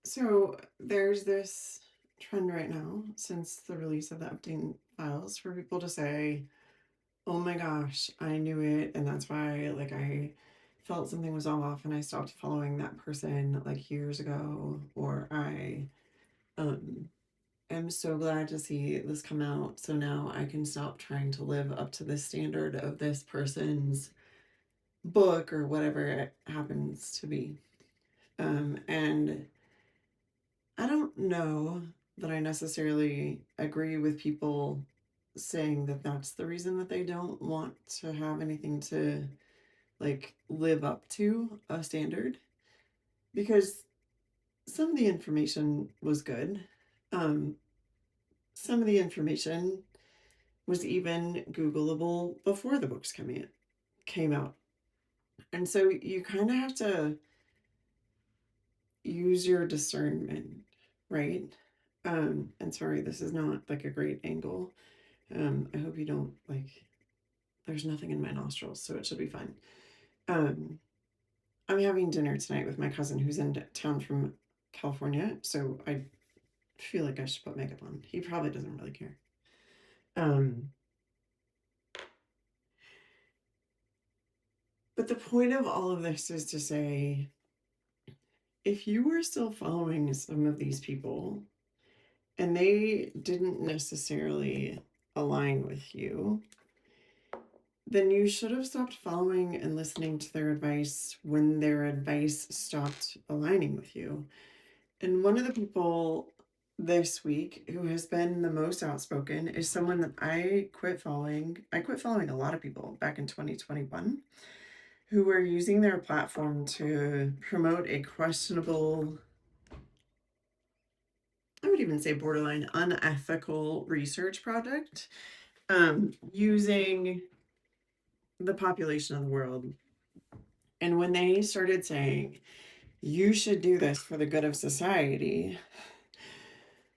So there's this trend right now since the release of the updating files for people to say, "Oh my gosh, I knew it, and that's why I felt something was off and I stopped following that person like years ago," or I um am so glad to see this come out so now I can stop trying to live up to the standard of this person's book or whatever it happens to be. And I don't know that I necessarily agree with people saying that that's the reason that they don't want to have anything to live up to a standard, because some of the information was good. Um, some of the information was even Googleable before the books came out. And so you kind of have to use your discernment, right? And sorry, this is not like a great angle. I hope you don't there's nothing in my nostrils, so it should be fine. Um, I'm having dinner tonight with my cousin who's in town from California, so I feel like I should put makeup on. He probably doesn't really care. Um, but the point of all of this is to say, if you were still following some of these people and they didn't necessarily align with you, then you should have stopped following and listening to their advice when their advice stopped aligning with you. And one of the people this week who has been the most outspoken is someone that I quit following. I quit following a lot of people back in 2021 who were using their platform to promote a questionable, I would even say borderline unethical research project, using the population of the world. And when they started saying, you should do this for the good of society,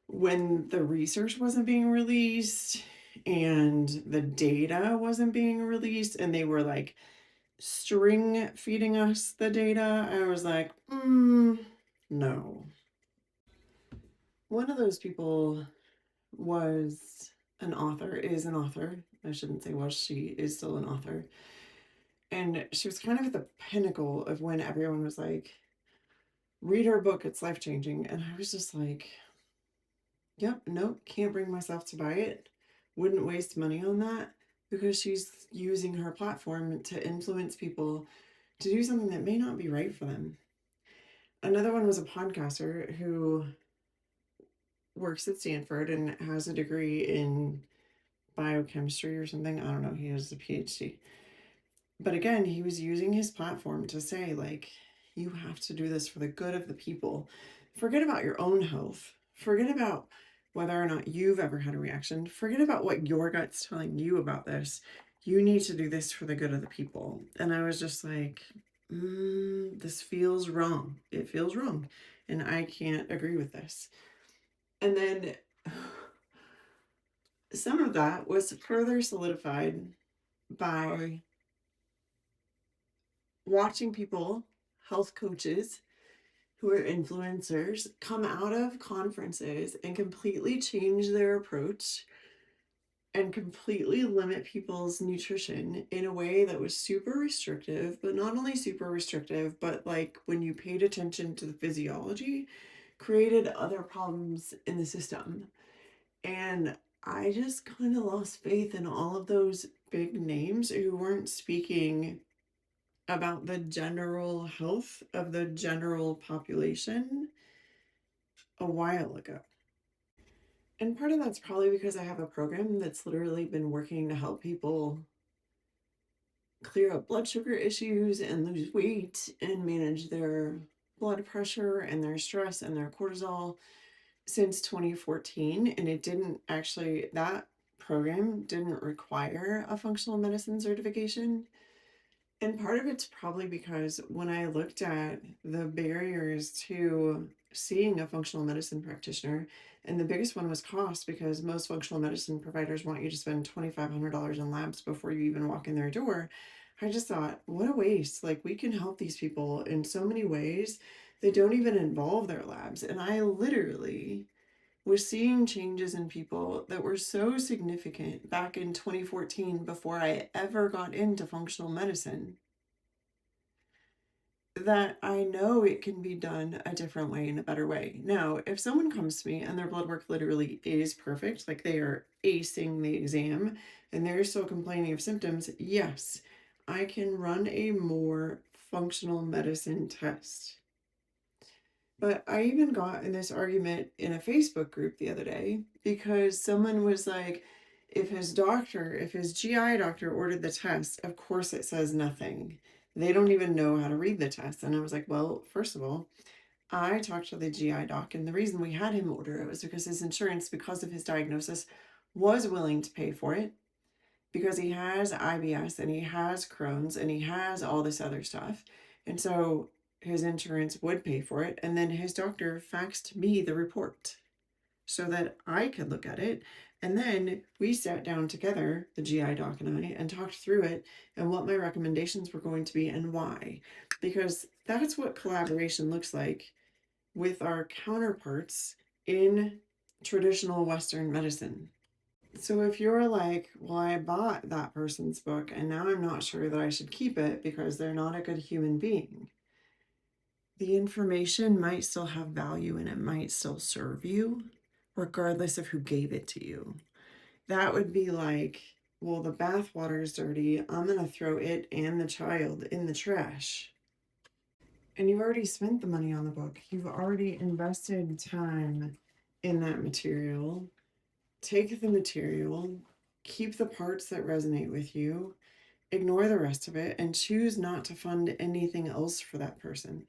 when the research wasn't being released and the data wasn't being released and they were string feeding us the data, I was like, no. One of those people was an author, is an author. I shouldn't say was, she is still an author. And she was kind of at the pinnacle of when everyone was like, read her book, it's life changing. And I was just like, yep, nope, can't bring myself to buy it. Wouldn't waste money on that, because she's using her platform to influence people to do something that may not be right for them. Another one was a podcaster who works at Stanford and has a degree in biochemistry or something. I don't know. He has a PhD. But again, he was using his platform to say, you have to do this for the good of the people. Forget about your own health. Forget about whether or not you've ever had a reaction. Forget about what your gut's telling you about this. You need to do this for the good of the people. And I was just like, this feels wrong. It feels wrong. And I can't agree with this. And then some of that was further solidified by watching people, health coaches who are influencers, come out of conferences and completely change their approach and completely limit people's nutrition in a way that was super restrictive, but not only super restrictive, but when you paid attention to the physiology, created other problems in the system. And I just kind of lost faith in all of those big names who weren't speaking about the general health of the general population a while ago. And part of that's probably because I have a program that's literally been working to help people clear up blood sugar issues and lose weight and manage their blood pressure and their stress and their cortisol since 2014. And that program didn't require a functional medicine certification. And part of it's probably because when I looked at the barriers to seeing a functional medicine practitioner, and the biggest one was cost, because most functional medicine providers want you to spend $2,500 in labs before you even walk in their door. I just thought, what a waste. We can help these people in so many ways that don't even involve their labs. And I literally was seeing changes in people that were so significant back in 2014 before I ever got into functional medicine that I know it can be done a different way and a better way. Now, if someone comes to me and their blood work literally is perfect, like they are acing the exam and they're still complaining of symptoms, yes, I can run a more functional medicine test. But I even got in this argument in a Facebook group the other day because someone was like, if his GI doctor ordered the test, of course it says nothing. They don't even know how to read the test. And I was like, well, first of all, I talked to the GI doc, and the reason we had him order it was because his insurance, because of his diagnosis, was willing to pay for it because he has IBS and he has Crohn's and he has all this other stuff. And so his insurance would pay for it. And then his doctor faxed me the report so that I could look at it. And then we sat down together, the GI doc and I, and talked through it and what my recommendations were going to be and why. Because that's what collaboration looks like with our counterparts in traditional Western medicine. So if you're like, well, I bought that person's book and now I'm not sure that I should keep it because they're not a good human being, the information might still have value and it might still serve you, regardless of who gave it to you. That would be like, well, the bathwater is dirty. I'm going to throw it and the child in the trash. And you've already spent the money on the book. You've already invested time in that material. Take the material, keep the parts that resonate with you, ignore the rest of it, and choose not to fund anything else for that person.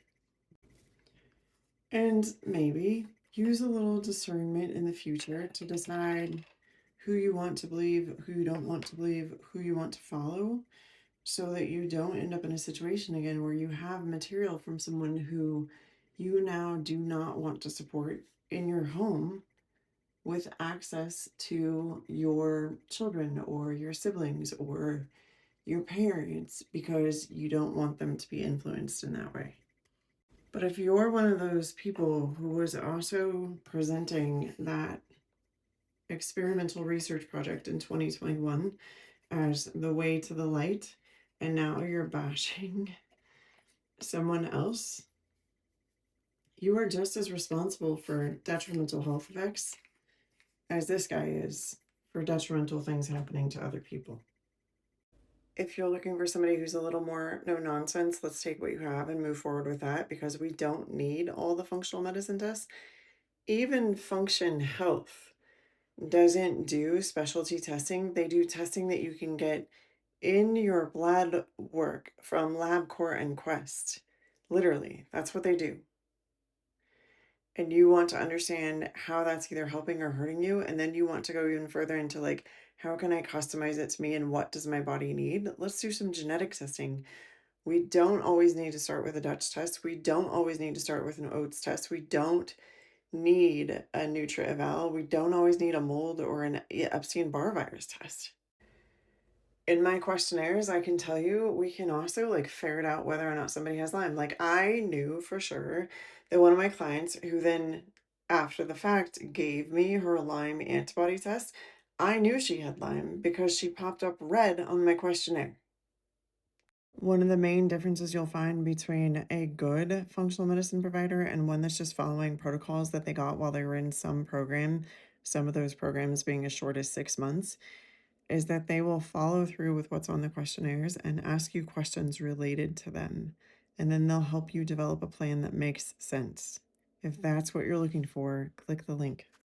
And maybe use a little discernment in the future to decide who you want to believe, who you don't want to believe, who you want to follow, so that you don't end up in a situation again where you have material from someone who you now do not want to support in your home with access to your children or your siblings or your parents because you don't want them to be influenced in that way. But if you're one of those people who was also presenting that experimental research project in 2021 as the way to the light, and now you're bashing someone else, you are just as responsible for detrimental health effects as this guy is for detrimental things happening to other people. If you're looking for somebody who's a little more no nonsense, let's take what you have and move forward with that because we don't need all the functional medicine tests. Even Function Health doesn't do specialty testing. They do testing that you can get in your blood work from LabCorp and Quest. Literally, that's what they do. And you want to understand how that's either helping or hurting you, and then you want to go even further into like, how can I customize it to me and what does my body need? Let's do some genetic testing. We don't always need to start with a Dutch test. We don't always need to start with an oats test. We don't need a Nutri-Eval. We don't always need a mold or an Epstein-Barr virus test. In my questionnaires, I can tell you, we can also like ferret out whether or not somebody has Lyme. Like I knew for sure that one of my clients who then after the fact gave me her Lyme antibody test, I knew she had Lyme because she popped up red on my questionnaire. One of the main differences you'll find between a good functional medicine provider and one that's just following protocols that they got while they were in some program, some of those programs being as short as 6 months, is that they will follow through with what's on the questionnaires and ask you questions related to them. And then they'll help you develop a plan that makes sense. If that's what you're looking for, click the link.